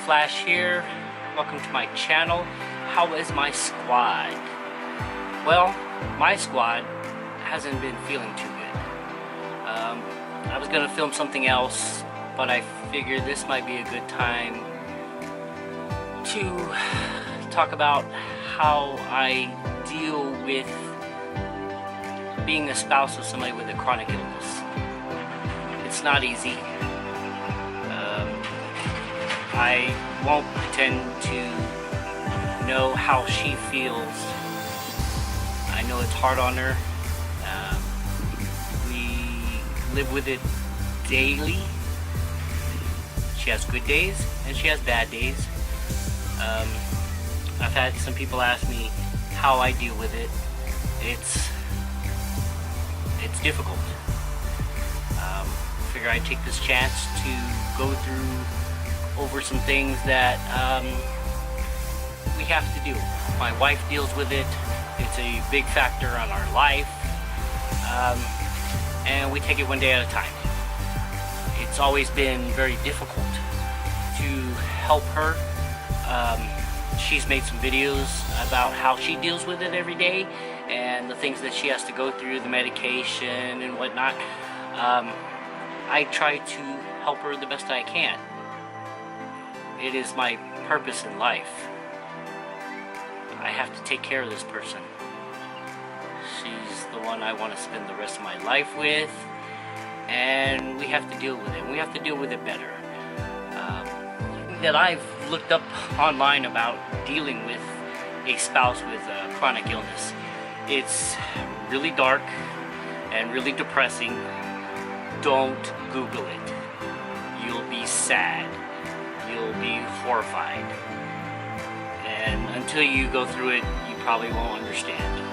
Flash here. Welcome to my channel. How is my squad? Well, my squad hasn't been feeling too good. I was gonna film something else, but I figured this might be a good time to talk about how I deal with being a spouse of somebody with a chronic illness. It's not easy. I won't pretend to know how she feels. I know it's hard on her. We live with it daily. She has good days and she has bad days. I've had some people ask me how I deal with it. It's difficult. I figure I'd take this chance to go over some things that we have to do. My wife deals with it. It's a big factor on our life, and we take it one day at a time. It's always been very difficult to help her. She's made some videos about how she deals with it every day and the things that she has to go through, the medication and whatnot. I try to help her the best I can. It is my purpose in life. I have to take care of this person. She's the one I want to spend the rest of my life with, and we have to deal with it. We have to deal with it better. That I've looked up online about dealing with a spouse with a chronic illness. It's really dark and really depressing. Don't Google it. You'll be sad. You'll be horrified. And until you go through it, you probably won't understand.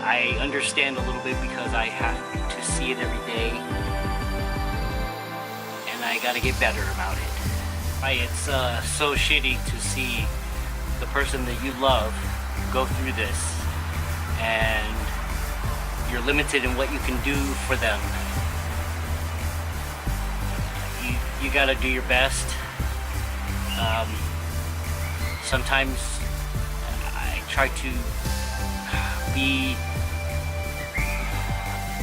I understand a little bit because I have to see it every day, and I gotta get better about it. It's so shitty to see the person that you love go through this, and you're limited in what you can do for them. You gotta do your best. Sometimes I try to be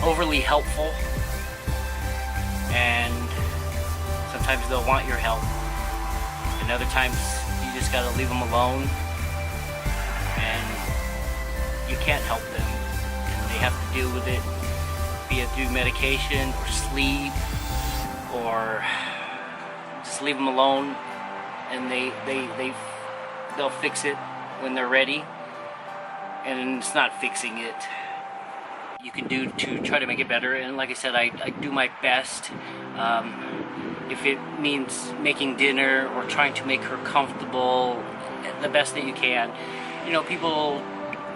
overly helpful, and sometimes they'll want your help, and other times you just gotta leave them alone, and you can't help them, and they have to deal with it, be it through medication or sleep, or just leave them alone, and they'll fix it when they're ready. And it's not fixing it. You can do to try to make it better, and like I said, I do my best. If it means making dinner or trying to make her comfortable, the best that you can. You know, people,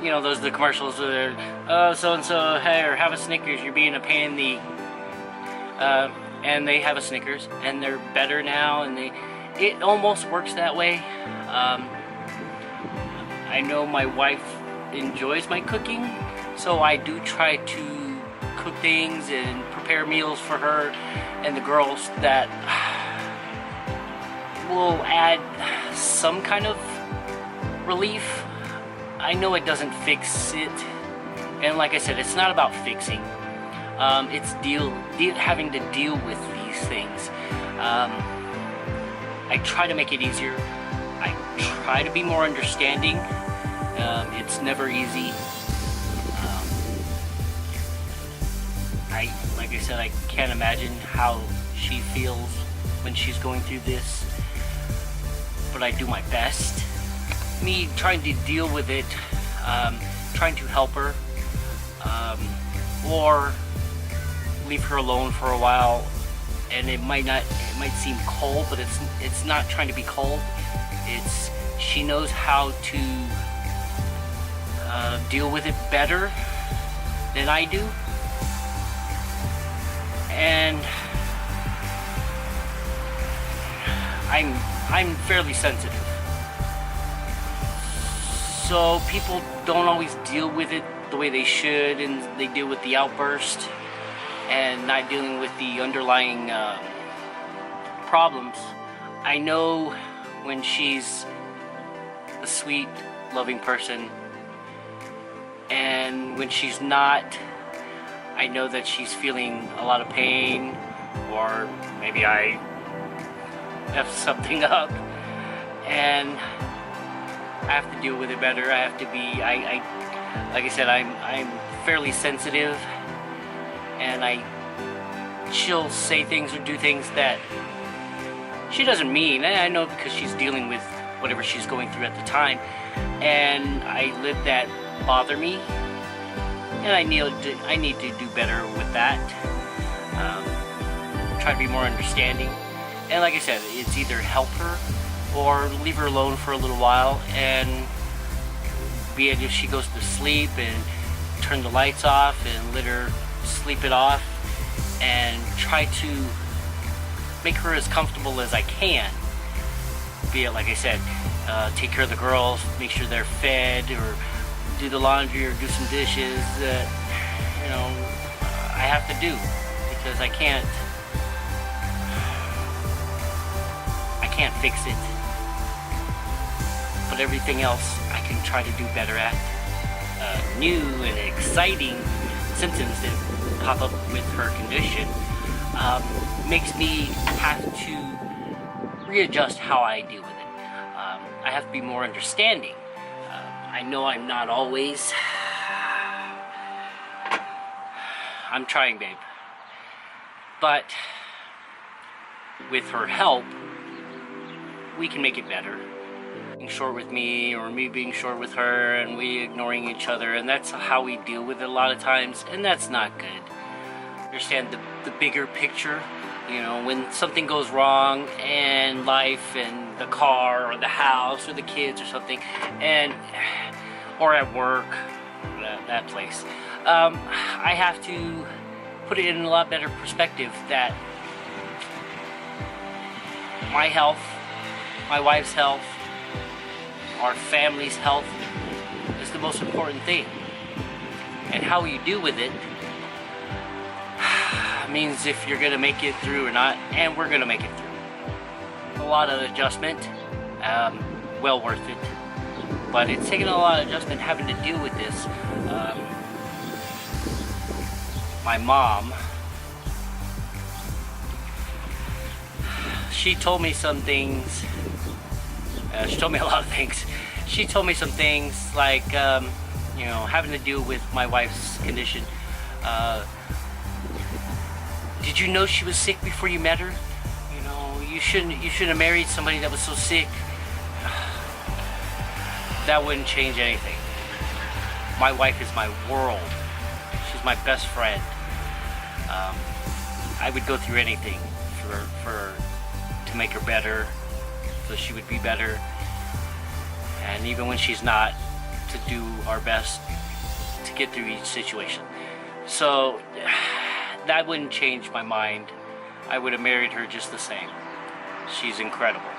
you know, those are the commercials where oh, so and so, hey, or have a Snickers, you're being a pain in the and they have a Snickers and they're better now, and it almost works that way. I know my wife enjoys my cooking, so I do try to cook things and prepare meals for her and the girls that will add some kind of relief. I know it doesn't fix it, and like I said, it's not about fixing. It's having to deal with these things. I try to make it easier. I try to be more understanding. It's never easy. Like I said, I can't imagine how she feels when she's going through this, but I do my best. Me trying to deal with it, trying to help her, or leave her alone for a while, and it might seem cold, but it's not trying to be cold. She knows how to deal with it better than I do, and I'm fairly sensitive, so people don't always deal with it the way they should, and they deal with the outburst and not dealing with the underlying problems. I know when she's a sweet, loving person, and when she's not, I know that she's feeling a lot of pain, or maybe I F something up, and I have to deal with it better. I have to be, like I said, I'm fairly sensitive, and she'll say things or do things that she doesn't mean, and I know because she's dealing with whatever she's going through at the time, and I let that bother me, and I need to do better with that. Try to be more understanding, and like I said, it's either help her or leave her alone for a little while, and be it if she goes to sleep and turn the lights off and let her sleep it off, and try to make her as comfortable as I can. Be it, like I said, take care of the girls, make sure they're fed, or do the laundry, or do some dishes that, you know, I have to do, because I can't fix it. But everything else I can try to do better at. New and exciting symptoms that pop up with her condition makes me have to readjust how I deal with it. I have to be more understanding. I know I'm not always. I'm trying, babe. But with her help, we can make it better. Being short with me, or me being short with her, and we ignoring each other, and that's how we deal with it a lot of times, and that's not good. Understand the bigger picture. You know, when something goes wrong in life, and the car or the house or the kids or something, or at work, that place, I have to put it in a lot better perspective that my health, my wife's health, our family's health is the most important thing. And how you deal with it means if you're gonna make it through or not, and we're gonna make it through. A lot of adjustment, well worth it. But it's taken a lot of adjustment having to deal with this. My mom, she told me some things. She told me a lot of things. She told me some things like, you know, having to deal with my wife's condition. Did you know she was sick before you met her? You know, you shouldn't have married somebody that was so sick. That wouldn't change anything. My wife is my world. She's my best friend. I would go through anything to make her better, so she would be better. And even when she's not, to do our best to get through each situation. So that wouldn't change my mind. I would have married her just the same. She's incredible.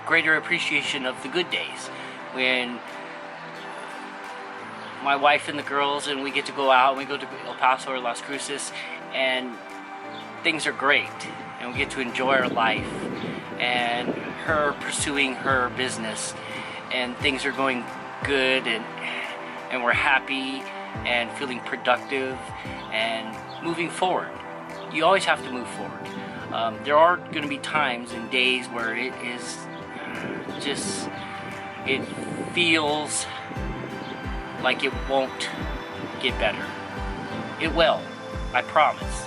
Greater appreciation of the good days, when my wife and the girls and we get to go out and we go to El Paso or Las Cruces, and things are great, and we get to enjoy our life, and her pursuing her business, and things are going good, and we're happy and feeling productive and moving forward. You always have to move forward. There are going to be times and days where it is just, it feels like it won't get better. It will, I promise.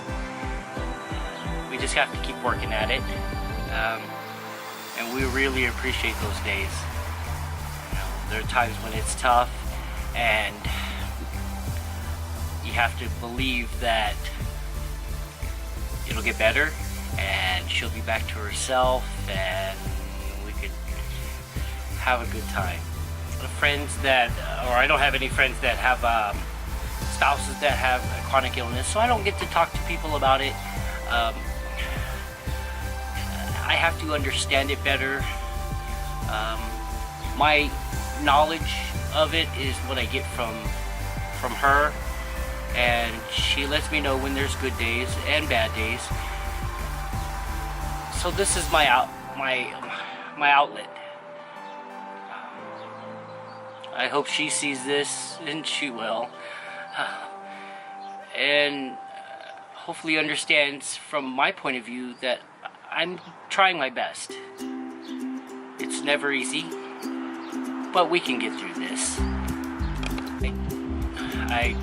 We just have to keep working at it, and we really appreciate those days. You know, there are times when it's tough, and you have to believe that it'll get better, and she'll be back to herself, and we could have a good time. The friends that, or I don't have any friends that have spouses that have a chronic illness, so I don't get to talk to people about it. I have to understand it better. My knowledge of it is what I get from her, and she lets me know when there's good days and bad days. So this is my outlet. I hope she sees this, and she will, and hopefully understands from my point of view that I'm trying my best. It's never easy, but we can get through this. I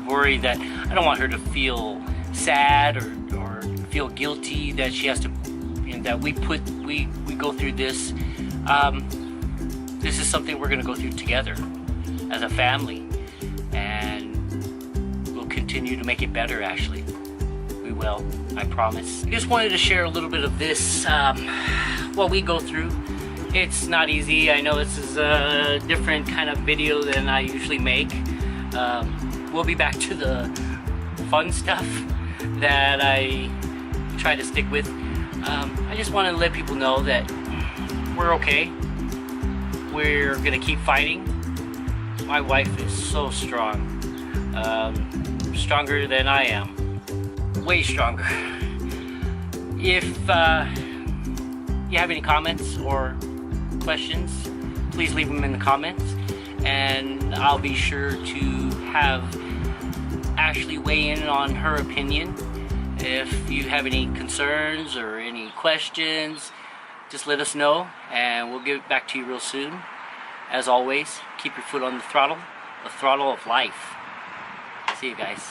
worry that I don't want her to feel sad or feel guilty that she has to, that we go through this. This is something we're going to go through together as a family, and we'll continue to make it better. Actually, we will. I promise. I just wanted to share a little bit of this, what we go through. It's not easy. I know this is a different kind of video than I usually make. We'll be back to the fun stuff that I try to stick with. I just want to let people know that we're okay. We're gonna keep fighting. My wife is so strong. Stronger than I am. Way stronger. If you have any comments or questions, please leave them in the comments, and I'll be sure to have Ashley weigh in on her opinion. If you have any concerns or any questions, just let us know, and we'll get back to you real soon. As always, keep your foot on the throttle of life. See you guys.